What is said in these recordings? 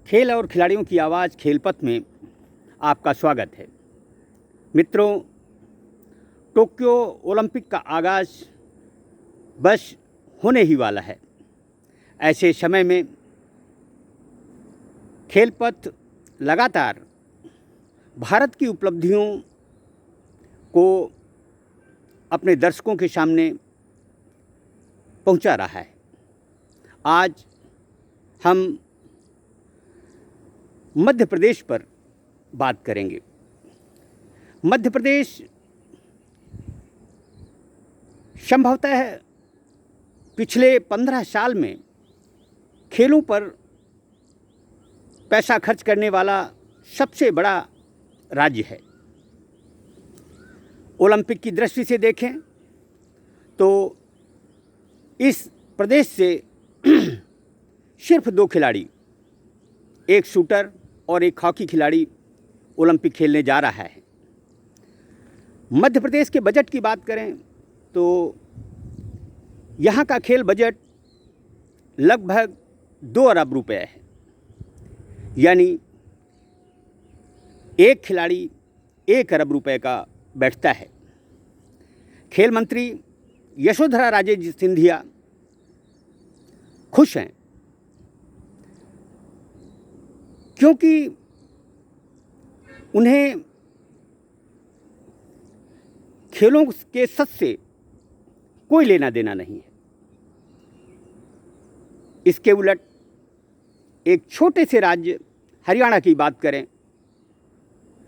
खेल और खिलाड़ियों की आवाज़ खेलपथ में आपका स्वागत है। मित्रों, टोक्यो ओलंपिक का आगाज़ बस होने ही वाला है। ऐसे समय में खेलपथ लगातार भारत की उपलब्धियों को अपने दर्शकों के सामने पहुंचा रहा है। आज हम मध्य प्रदेश पर बात करेंगे। मध्य प्रदेश संभवतः पिछले 15 साल में खेलों पर पैसा खर्च करने वाला सबसे बड़ा राज्य है। ओलंपिक की दृष्टि से देखें तो इस प्रदेश से सिर्फ 2 खिलाड़ी, एक शूटर और एक हॉकी खिलाड़ी ओलंपिक खेलने जा रहा है। मध्य प्रदेश के बजट की बात करें तो यहाँ का खेल बजट लगभग 2 अरब रुपए है, यानी एक खिलाड़ी 1 अरब रुपए का बैठता है। खेल मंत्री यशोधरा राजे सिंधिया खुश हैं क्योंकि उन्हें खेलों के सच से कोई लेना देना नहीं है। इसके उलट एक छोटे से राज्य हरियाणा की बात करें,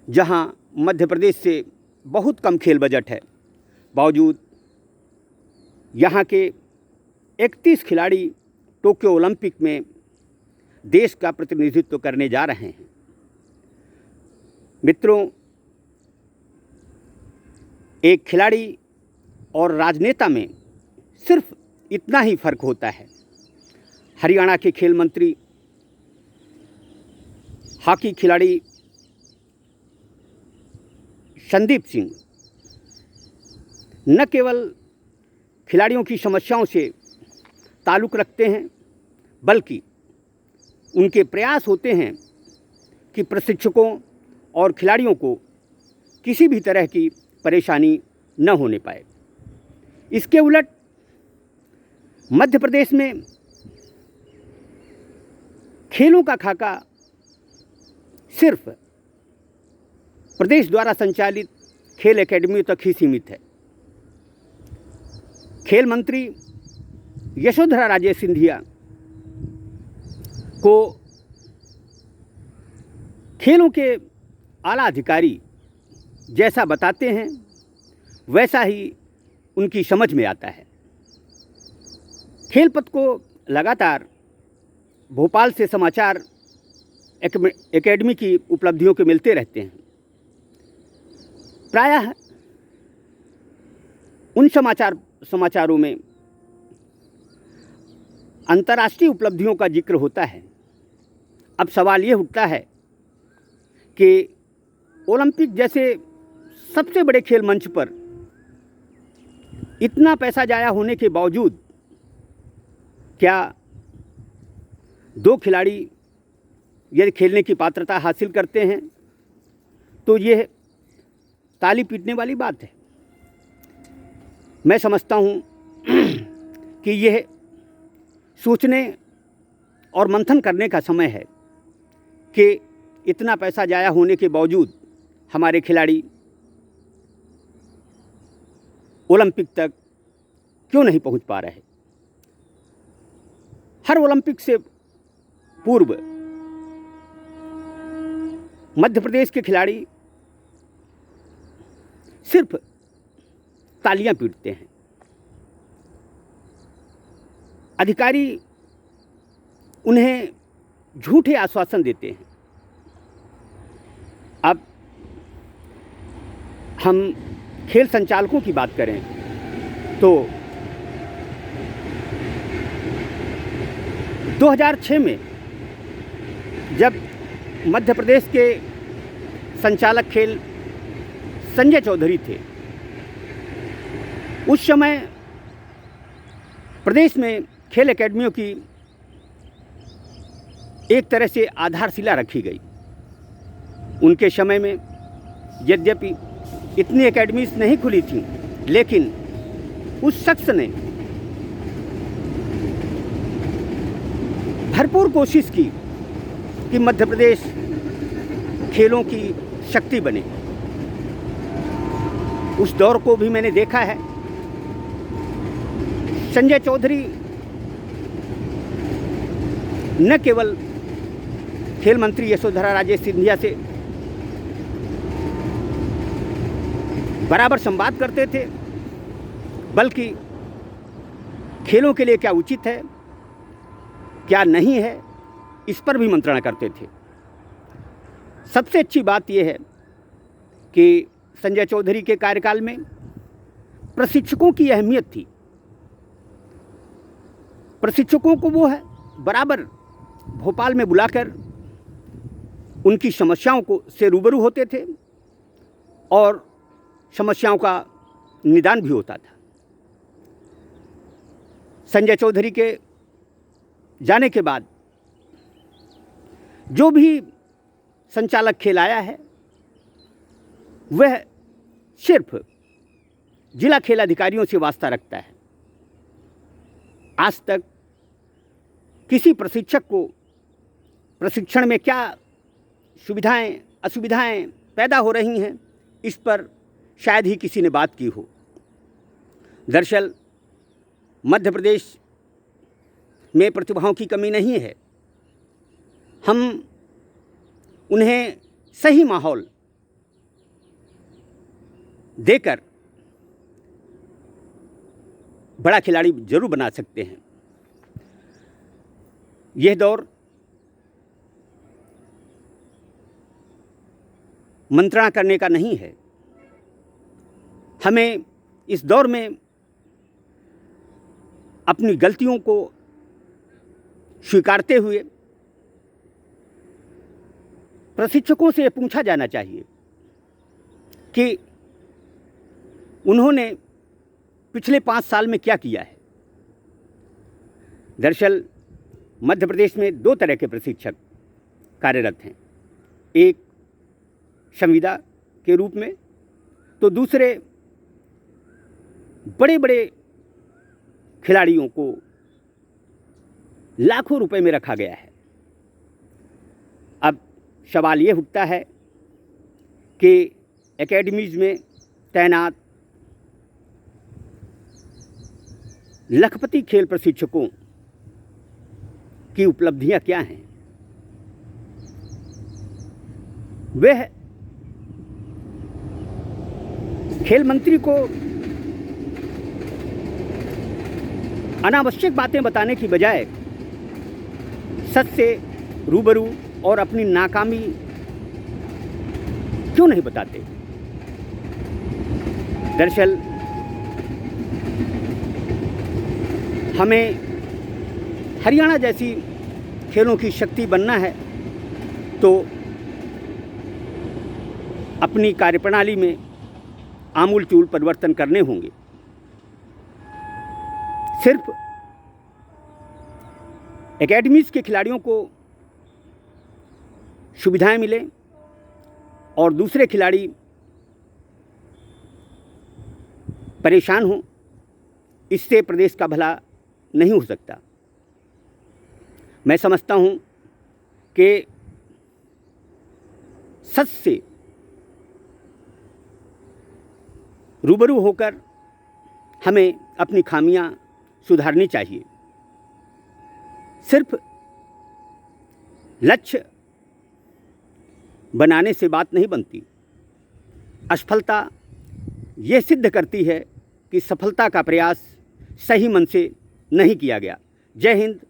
जहां मध्य प्रदेश से बहुत कम खेल बजट है, बावजूद यहां के 31 खिलाड़ी टोक्यो ओलंपिक में देश का प्रतिनिधित्व करने जा रहे हैं। मित्रों, एक खिलाड़ी और राजनेता में सिर्फ इतना ही फर्क होता है। हरियाणा के खेल मंत्री हॉकी खिलाड़ी संदीप सिंह न केवल खिलाड़ियों की समस्याओं से ताल्लुक़ रखते हैं, बल्कि उनके प्रयास होते हैं कि प्रशिक्षकों और खिलाड़ियों को किसी भी तरह की परेशानी न होने पाए। इसके उलट मध्य प्रदेश में खेलों का खाका सिर्फ प्रदेश द्वारा संचालित खेल एकेडमियों तक ही सीमित है। खेल मंत्री यशोधरा राजे सिंधिया को खेलों के आला अधिकारी जैसा बताते हैं वैसा ही उनकी समझ में आता है। खेलपथ को लगातार भोपाल से समाचार एकेडमी की उपलब्धियों के मिलते रहते हैं। प्रायः उन समाचारों में अंतर्राष्ट्रीय उपलब्धियों का जिक्र होता है। अब सवाल ये उठता है कि ओलंपिक जैसे सबसे बड़े खेल मंच पर इतना पैसा जाया होने के बावजूद क्या 2 खिलाड़ी यदि खेलने की पात्रता हासिल करते हैं तो यह ताली पीटने वाली बात है। मैं समझता हूँ कि यह सोचने और मंथन करने का समय है कि इतना पैसा जाया होने के बावजूद हमारे खिलाड़ी ओलंपिक तक क्यों नहीं पहुंच पा रहे। हर ओलंपिक से पूर्व मध्य प्रदेश के खिलाड़ी सिर्फ तालियां पीटते हैं। अधिकारी उन्हें झूठे आश्वासन देते हैं। अब हम खेल संचालकों की बात करें तो 2006 में जब मध्य प्रदेश के संचालक खेल संजय चौधरी थे, उस समय प्रदेश में खेल एकेडमियों की एक तरह से आधारशिला रखी गई। उनके समय में यद्यपि इतनी एकेडमीज नहीं खुली थी, लेकिन उस शख्स ने भरपूर कोशिश की कि मध्य प्रदेश खेलों की शक्ति बने। उस दौर को भी मैंने देखा है। संजय चौधरी न केवल खेल मंत्री यशोधरा राजे सिंधिया से बराबर संवाद करते थे, बल्कि खेलों के लिए क्या उचित है, क्या नहीं है, इस पर भी मंत्रणा करते थे। सबसे अच्छी बात यह है कि संजय चौधरी के कार्यकाल में प्रशिक्षकों की अहमियत थी। प्रशिक्षकों को वो है बराबर भोपाल में बुलाकर उनकी समस्याओं को से रूबरू होते थे और समस्याओं का निदान भी होता था। संजय चौधरी के जाने के बाद जो भी संचालक खेल आया है, वह सिर्फ जिला खेल अधिकारियों से वास्ता रखता है। आज तक किसी प्रशिक्षक को प्रशिक्षण में क्या सुविधाएं असुविधाएं पैदा हो रही हैं, इस पर शायद ही किसी ने बात की हो। दरअसल मध्य प्रदेश में प्रतिभाओं की कमी नहीं है। हम उन्हें सही माहौल देकर बड़ा खिलाड़ी जरूर बना सकते हैं। यह दौर मंत्रणा करने का नहीं है। हमें इस दौर में अपनी गलतियों को स्वीकारते हुए प्रशिक्षकों से पूछा जाना चाहिए कि उन्होंने पिछले 5 साल में क्या किया है। दरअसल मध्य प्रदेश में 2 तरह के प्रशिक्षक कार्यरत हैं, एक संविदा के रूप में, तो दूसरे बड़े बड़े खिलाड़ियों को लाखों रुपए में रखा गया है। अब सवाल ये उठता है कि एकेडमीज में तैनात लखपति खेल प्रशिक्षकों की उपलब्धियां क्या हैं। वह खेल मंत्री को अनावश्यक बातें बताने की बजाय सच से रूबरू और अपनी नाकामी क्यों नहीं बताते। दरअसल हमें हरियाणा जैसी खेलों की शक्ति बनना है तो अपनी कार्यप्रणाली में आमूलचूल परिवर्तन करने होंगे। सिर्फ एकेडमीज के खिलाड़ियों को सुविधाएं मिलें और दूसरे खिलाड़ी परेशान हों, इससे प्रदेश का भला नहीं हो सकता। मैं समझता हूं कि सच से रूबरू होकर हमें अपनी खामियां सुधारनी चाहिए। सिर्फ लक्ष्य बनाने से बात नहीं बनती। असफलता ये सिद्ध करती है कि सफलता का प्रयास सही मन से नहीं किया गया। जय हिंद,